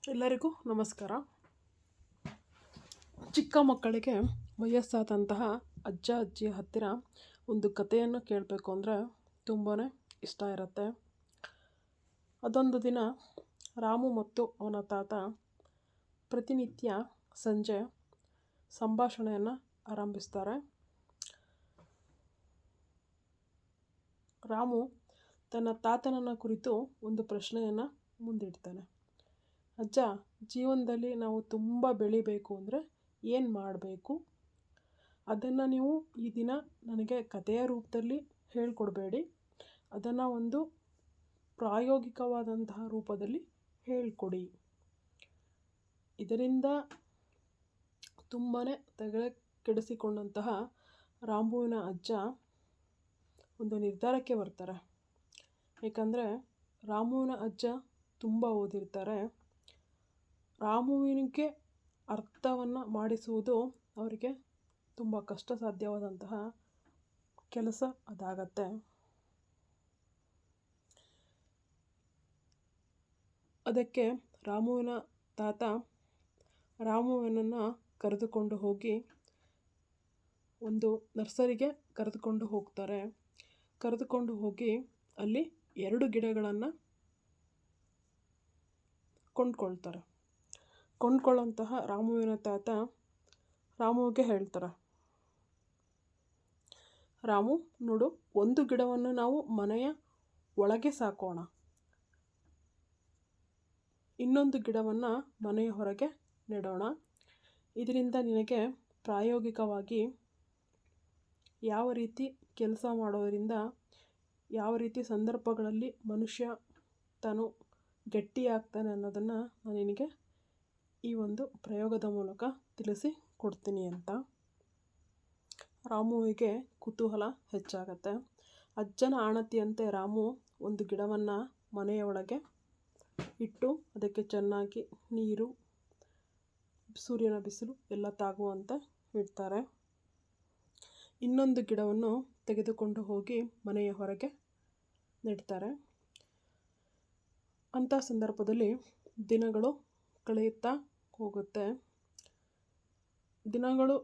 ಎಲ್ಲರಿಗೂ ನಮಸ್ಕಾರ. ಚಿಕ್ಕ ಮಕ್ಕಳಿಗೆ ವಯಸ್ಸಾದಂತಹ ಅಜ್ಜ ಅಜ್ಜಿಯ ಹತ್ತಿರ ಒಂದು ಕಥೆಯನ್ನು ಕೇಳಬೇಕು ಅಂದರೆ ತುಂಬಾ ಇಷ್ಟ ಇರುತ್ತೆ. ಅದೊಂದು ದಿನ ರಾಮು ಮತ್ತು ಅವನ ತಾತ ಪ್ರತಿನಿತ್ಯ ಸಂಜೆ ಸಂಭಾಷಣೆಯನ್ನು ಆರಂಭಿಸ್ತಾರೆ. ರಾಮು ತನ್ನ ತಾತನನ್ನು ಕುರಿತು ಒಂದು ಪ್ರಶ್ನೆಯನ್ನು ಮುಂದಿಡ್ತಾನೆ. ಅಜ್ಜ, ಜೀವನದಲ್ಲಿ ನಾವು ತುಂಬ ಬೆಳಿಬೇಕು ಅಂದರೆ ಏನು ಮಾಡಬೇಕು? ಅದನ್ನು ನೀವು ಈ ದಿನ ನನಗೆ ಕಥೆಯ ರೂಪದಲ್ಲಿ ಹೇಳಿಕೊಡಬೇಡಿ, ಅದನ್ನು ಒಂದು ಪ್ರಾಯೋಗಿಕವಾದಂತಹ ರೂಪದಲ್ಲಿ ಹೇಳಿಕೊಡಿ. ಇದರಿಂದ ತುಂಬಾ ತಲೆ ಕೆಡಿಸಿಕೊಂಡಂತಹ ರಾಮುವಿನ ಅಜ್ಜ ಒಂದು ನಿರ್ಧಾರಕ್ಕೆ ಬರ್ತಾರೆ. ಏಕೆಂದರೆ ರಾಮುವಿನ ಅಜ್ಜ ತುಂಬ ಓದಿರ್ತಾರೆ. ರಾಮುವಿನಿಗೆ ಅರ್ಥವನ್ನು ಮಾಡಿಸುವುದು ಅವರಿಗೆ ತುಂಬ ಕಷ್ಟ ಸಾಧ್ಯವಾದಂತಹ ಕೆಲಸ ಅದಾಗತ್ತೆ. ಅದಕ್ಕೆ ರಾಮುವಿನ ತಾತ ರಾಮುವಿನನ್ನು ಕರೆದುಕೊಂಡು ಹೋಗಿ ಒಂದು ನರ್ಸರಿಗೆ ಕರೆದುಕೊಂಡು ಹೋಗ್ತಾರೆ. ಕರೆದುಕೊಂಡು ಹೋಗಿ ಅಲ್ಲಿ 2 ಗಿಡಗಳನ್ನು ಕೊಂಡ್ಕೊಳ್ತಾರೆ. ಕೊಂಡ್ಕೊಳ್ಳೋಂತಹ ರಾಮುವಿನ ತಾತ ರಾಮುವಿಗೆ ಹೇಳ್ತಾರೆ, ರಾಮು ನೋಡು, ಒಂದು ಗಿಡವನ್ನು ನಾವು ಮನೆಯ ಒಳಗೆ ಸಾಕೋಣ, ಇನ್ನೊಂದು ಗಿಡವನ್ನು ಮನೆಯ ಹೊರಗೆ ನೆಡೋಣ. ಇದರಿಂದ ನಿನಗೆ ಪ್ರಾಯೋಗಿಕವಾಗಿ ಯಾವ ರೀತಿ ಕೆಲಸ ಮಾಡೋದರಿಂದ ಯಾವ ರೀತಿ ಸಂದರ್ಭಗಳಲ್ಲಿ ಮನುಷ್ಯ ತಾನು ಗಟ್ಟಿಯಾಗ್ತಾನೆ ಅನ್ನೋದನ್ನು ನಾನು ನಿನಗೆ ಈ ಒಂದು ಪ್ರಯೋಗದ ಮೂಲಕ ತಿಳಿಸಿ ಕೊಡ್ತೀನಿ ಅಂತ. ರಾಮುವಿಗೆ ಕುತೂಹಲ ಹೆಚ್ಚಾಗತ್ತೆ. ಅಜ್ಜನ ಆಣತಿಯಂತೆ ರಾಮು ಒಂದು ಗಿಡವನ್ನು ಮನೆಯ ಒಳಗೆ ಇಟ್ಟು ಅದಕ್ಕೆ ಚೆನ್ನಾಗಿ ನೀರು, ಸೂರ್ಯನ ಬಿಸಿಲು ಎಲ್ಲ ತಾಗುವಂತೆ ಇಡ್ತಾರೆ. ಇನ್ನೊಂದು ಗಿಡವನ್ನು ತೆಗೆದುಕೊಂಡು ಹೋಗಿ ಮನೆಯ ಹೊರಗೆ ನೆಡ್ತಾರೆ. ಅಂಥ ಸಂದರ್ಭದಲ್ಲಿ ದಿನಗಳು ಕಳೆಯುತ್ತಾ ಹೋಗುತ್ತೆ. ದಿನಗಳು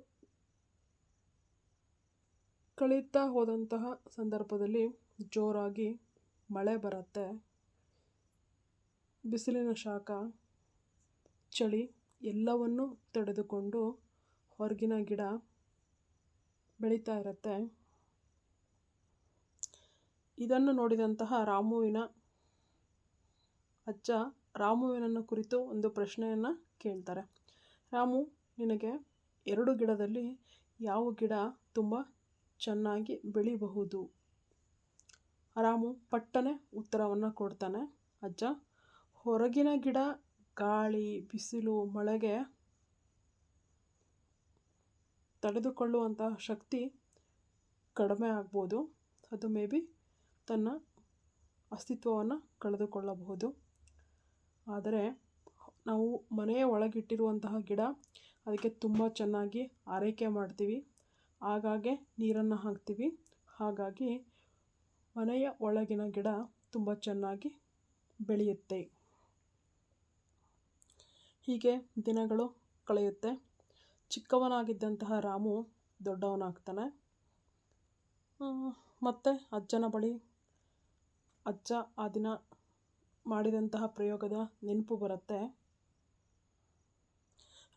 ಕಳೆಯುತ್ತಾ ಹೋದಂತಹ ಸಂದರ್ಭದಲ್ಲಿ ಜೋರಾಗಿ ಮಳೆ ಬರುತ್ತೆ. ಬಿಸಿಲಿನ ಶಾಖ, ಚಳಿ ಎಲ್ಲವನ್ನೂ ತಡೆದುಕೊಂಡು ಹೊರಗಿನ ಗಿಡ ಬೆಳೀತಾ ಇರುತ್ತೆ. ಇದನ್ನು ನೋಡಿದಂತಹ ರಾಮುವಿನ ಅಜ್ಜ ರಾಮುವಿನನ್ನು ಕುರಿತು ಒಂದು ಪ್ರಶ್ನೆಯನ್ನು ಕೇಳ್ತಾರೆ. ರಾಮು, ನಿನಗೆ 2 ಗಿಡದಲ್ಲಿ ಯಾವ ಗಿಡ ತುಂಬ ಚೆನ್ನಾಗಿ ಬೆಳಿಬಹುದು? ರಾಮು ಪಟ್ಟನೆ ಉತ್ತರವನ್ನು ಕೊಡ್ತಾನೆ. ಅಜ್ಜ, ಹೊರಗಿನ ಗಿಡ ಗಾಳಿ, ಬಿಸಿಲು, ಮಳೆಗೆ ತಡೆದುಕೊಳ್ಳುವಂತಹ ಶಕ್ತಿ ಕಡಿಮೆ ಆಗ್ಬೋದು. ಅದು ಮೇ ಬಿ ತನ್ನ ಅಸ್ತಿತ್ವವನ್ನು ಕಳೆದುಕೊಳ್ಳಬಹುದು. ಆದರೆ ನಾವು ಮನೆಯ ಒಳಗಿಟ್ಟಿರುವಂತಹ ಗಿಡ, ಅದಕ್ಕೆ ತುಂಬ ಚೆನ್ನಾಗಿ ಆರೈಕೆ ಮಾಡ್ತೀವಿ, ಆಗಾಗ್ಗೆ ನೀರನ್ನು ಹಾಕ್ತೀವಿ. ಹಾಗಾಗಿ ಮನೆಯ ಒಳಗಿನ ಗಿಡ ತುಂಬ ಚೆನ್ನಾಗಿ ಬೆಳೆಯುತ್ತೆ. ಹೀಗೆ ದಿನಗಳು ಕಳೆಯುತ್ತೆ. ಚಿಕ್ಕವನಾಗಿದ್ದಂತಹ ರಾಮು ದೊಡ್ಡವನಾಗ್ತಾನೆ. ಮತ್ತು ಅಜ್ಜನ ಬಳಿ ಅಜ್ಜ ಆ ದಿನ ಮಾಡಿದಂತಹ ಪ್ರಯೋಗದ ನೆನಪು ಬರುತ್ತೆ.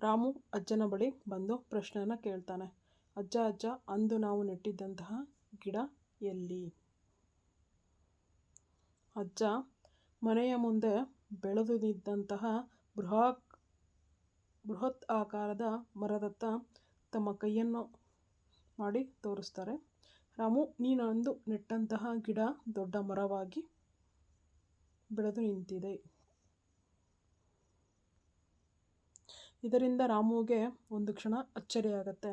ರಾಮು ಅಜ್ಜನ ಬಳಿ ಬಂದು ಪ್ರಶ್ನೆಯನ್ನು ಕೇಳ್ತಾನೆ. ಅಜ್ಜ, ಅಂದು ನಾವು ನೆಟ್ಟಿದ್ದಂತಹ ಗಿಡ ಎಲ್ಲಿ? ಅಜ್ಜ ಮನೆಯ ಮುಂದೆ ಬೆಳೆದು ನಿಂತಹ ಬೃಹತ್ ಆಕಾರದ ಮರದತ್ತ ತಮ್ಮ ಕೈಯನ್ನು ಮಾಡಿ ತೋರಿಸ್ತಾರೆ. ರಾಮು, ನೀನು ಅಂದು ನೆಟ್ಟಂತಹ ಗಿಡ ದೊಡ್ಡ ಮರವಾಗಿ ಬೆಳೆದು ನಿಂತಿದೆ. ಇದರಿಂದ ರಾಮುವಿಗೆ ಒಂದು ಕ್ಷಣ ಅಚ್ಚರಿಯಾಗತ್ತೆ.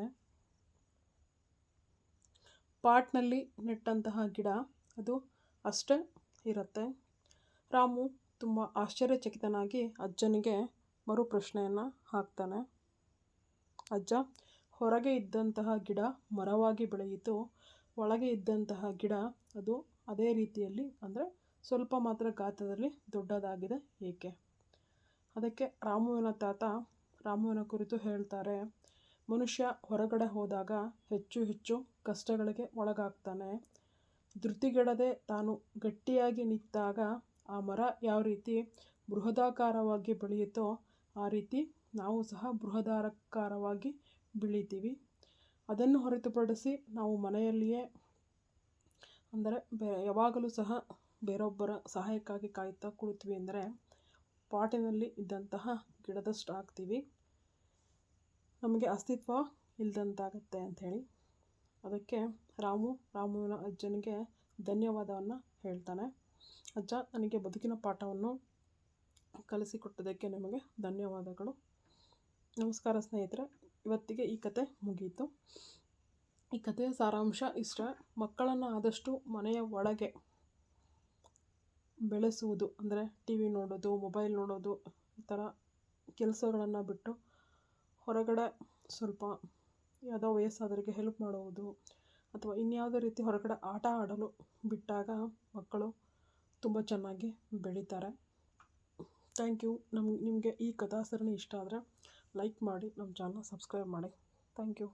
ಪಾಟ್ನಲ್ಲಿ ನೆಟ್ಟಂತಹ ಗಿಡ ಅದು ಅಷ್ಟೇ ಇರುತ್ತೆ. ರಾಮು ತುಂಬ ಆಶ್ಚರ್ಯಚಕಿತನಾಗಿ ಅಜ್ಜನಿಗೆ ಮರು ಪ್ರಶ್ನೆಯನ್ನು ಹಾಕ್ತಾನೆ. ಅಜ್ಜ, ಹೊರಗೆ ಇದ್ದಂತಹ ಗಿಡ ಮರವಾಗಿ ಬೆಳೆಯಿತು, ಒಳಗೆ ಇದ್ದಂತಹ ಗಿಡ ಅದು ಅದೇ ರೀತಿಯಲ್ಲಿ ಅಂದರೆ ಸ್ವಲ್ಪ ಮಾತ್ರ ಗಾತ್ರದಲ್ಲಿ ದೊಡ್ಡದಾಗಿದೆ ಏಕೆ? ಅದಕ್ಕೆ ರಾಮುವಿನ ತಾತ ರಾಮುವಿನ ಕುರಿತು ಹೇಳ್ತಾರೆ, ಮನುಷ್ಯ ಹೊರಗಡೆ ಹೋದಾಗ ಹೆಚ್ಚು ಹೆಚ್ಚು ಕಷ್ಟಗಳಿಗೆ ಒಳಗಾಗ್ತಾನೆ. ಧೃತಿಗೆಡದೆ ತಾನು ಗಟ್ಟಿಯಾಗಿ ನಿಂತಾಗ ಆ ಮರ ಯಾವ ರೀತಿ ಬೃಹದಾಕಾರವಾಗಿ ಬೆಳೆಯುತ್ತೋ ಆ ರೀತಿ ನಾವು ಸಹ ಬೃಹದಾಕಾರವಾಗಿ ಬೆಳಿತೀವಿ. ಅದನ್ನು ಹೊರತುಪಡಿಸಿ ನಾವು ಮನೆಯಲ್ಲಿಯೇ ಅಂದರೆ ಯಾವಾಗಲೂ ಸಹ ಬೇರೊಬ್ಬರ ಸಹಾಯಕ್ಕಾಗಿ ಕಾಯ್ತಾ ಕುಳಿತ್ವಿ ಅಂದರೆ ಪಾಟಿನಲ್ಲಿ ಇದ್ದಂತಹ ಗಿಡದಷ್ಟು ಆಗ್ತೀವಿ, ನಮಗೆ ಅಸ್ತಿತ್ವ ಇಲ್ಲದಂತಾಗತ್ತೆ ಅಂಥೇಳಿ. ಅದಕ್ಕೆ ರಾಮುವಿನ ಅಜ್ಜನಿಗೆ ಧನ್ಯವಾದವನ್ನು ಹೇಳ್ತಾನೆ. ಅಜ್ಜ, ನನಗೆ ಬದುಕಿನ ಪಾಠವನ್ನು ಕಲಿಸಿಕೊಟ್ಟದಕ್ಕೆ ನಿಮಗೆ ಧನ್ಯವಾದಗಳು. ನಮಸ್ಕಾರ ಸ್ನೇಹಿತರೆ, ಇವತ್ತಿಗೆ ಈ ಕತೆ ಮುಗೀತು. ಈ ಕಥೆಯ ಸಾರಾಂಶ ಇಷ್ಟ. ಮಕ್ಕಳನ್ನು ಆದಷ್ಟು ಮನೆಯ ಒಳಗೆ ಬೆಳೆಸುವುದು, ಅಂದರೆ ಟಿ ವಿ ನೋಡೋದು, ಮೊಬೈಲ್ ನೋಡೋದು, ಈ ಥರ ಕೆಲಸಗಳನ್ನು ಬಿಟ್ಟು ಹೊರಗಡೆ ಸ್ವಲ್ಪ ಯಾವುದೋ ವಯಸ್ಸಾದವರಿಗೆ ಹೆಲ್ಪ್ ಮಾಡುವುದು ಅಥವಾ ಇನ್ಯಾವುದೇ ರೀತಿ ಹೊರಗಡೆ ಆಟ ಆಡಲು ಬಿಟ್ಟಾಗ ಮಕ್ಕಳು ತುಂಬ ಚೆನ್ನಾಗಿ ಬೆಳೀತಾರೆ. Thank you. ನಿಮಗೆ ಈ ಕಥಾ ಸರಣಿ ಇಷ್ಟ ಆದರೆ ಲೈಕ್ ಮಾಡಿ, ನಮ್ಮ ಚಾನಲ್ ಸಬ್ಸ್ಕ್ರೈಬ್ ಮಾಡಿ. Thank you.